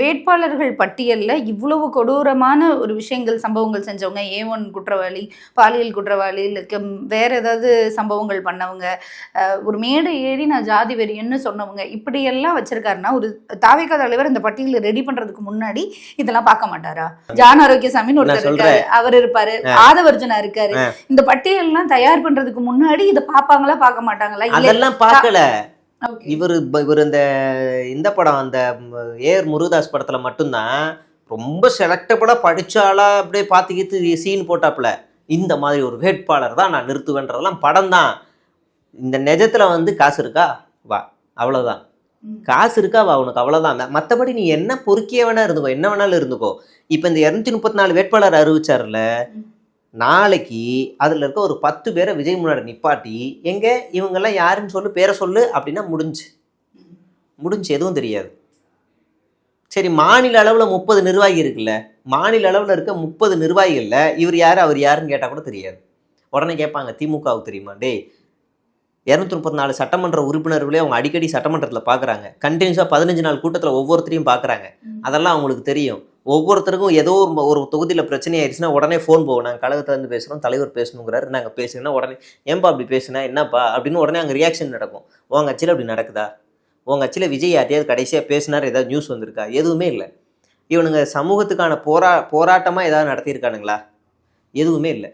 வேட்பாளர்கள் பட்டியல்ல இவ்வளவு கொடூரமான ஒரு விஷயங்கள் சம்பவங்கள் செஞ்சவங்க, A1 குற்றவாளி, பாலியல் குற்றவாளி, இல்ல வேற ஏதாவது சம்பவங்கள் பண்ணவங்க, ஒரு மேடை ஏறி நான் ஜாதி வெறியன்னு சொன்னவங்க, இப்படியெல்லாம் வச்சிருக்காருன்னா ஒரு தாவேகா தலைவர் இந்த பட்டியலை ரெடி பண்றதுக்கு முன்னாடி இதெல்லாம் பார்க்க மாட்டாரா? ஜான் ஆரோக்கியசாமின்னு ஒருத்தர் இருக்காரு, அவர் இருப்பாரு, ஆதவர்ஜுனா இருக்காரு. இந்த பட்டியல்லாம் தயார் பண்றதுக்கு முன்னாடி இதை பார்ப்பாங்களா பார்க்க மாட்டாங்களா? அதெல்லாம் பார்க்கல. இவர் இந்த படம் அந்த ஏஆர் முருகதாஸ் படத்துல மட்டும்தான் ரொம்ப செலக்டபுளா படிச்சாலா அப்படியே பார்த்துக்கிட்டு சீன் போட்டாப்புல இந்த மாதிரி ஒரு வேட்பாளர் தான் நான் நிறுத்துவேன்றதெல்லாம் படம் தான். இந்த நிஜத்துல காசு இருக்கா வா, அவ்வளவுதான். காசு இருக்கா வா, உனக்கு அவ்வளவுதான். மற்றபடி நீ என்ன பொறுக்கிய வேணா இருந்துக்கோ, என்ன வேணாலும் இருந்துக்கோ. இப்ப இந்த 234 வேட்பாளர் அறிவிச்சார்ல, நாளைக்கு அதில் இருக்க ஒரு 10 பேரை விஜய் முன்னாடி நிப்பாட்டி எங்கே இவங்கெல்லாம் யாருன்னு சொல்லு, பேரை சொல்லு அப்படின்னா முடிஞ்சு எதுவும் தெரியாது. சரி, மாநில அளவில் 30 நிர்வாகி இருக்குல்ல, மாநில அளவில் இருக்க 30 நிர்வாகிகளில் இவர் யார் அவர் யாருன்னு கேட்டால் கூட தெரியாது. உடனே கேட்பாங்க திமுகவுக்கு தெரியுமா? டேய், 234 சட்டமன்ற உறுப்பினர்களே அவங்க அடிக்கடி சட்டமன்றத்தில் பார்க்குறாங்க, கண்டினியூஸாக 15 நாள் கூட்டத்தில் ஒவ்வொருத்தரையும் பார்க்குறாங்க. அதெல்லாம் அவங்களுக்கு தெரியும். ஒவ்வொருத்தருக்கும் ஏதோ ஒரு தொகுதியில் பிரச்சனை ஆயிடுச்சுன்னா உடனே ஃபோன் போவோம், நாங்கள் கழகத்திலேருந்து பேசுகிறோம், தலைவர் பேசணுங்கிறாரு, நாங்கள் பேசுகிறோன்னா உடனே ஏன்பா அப்படி பேசுனா என்னப்பா அப்படின்னு உடனே அங்கே ரியாக்ஷன் நடக்கும். உங்கள் கட்சியில் அப்படி நடக்குதா? உங்கள் கட்சியில் விஜய் யார்ட்டையாவது கடைசியாக பேசினார், ஏதாவது நியூஸ் வந்திருக்கா? எதுவுமே இல்லை. இவனுங்க சமூகத்துக்கான போராட்டமாக ஏதாவது நடத்தியிருக்கானுங்களா? எதுவுமே இல்லை.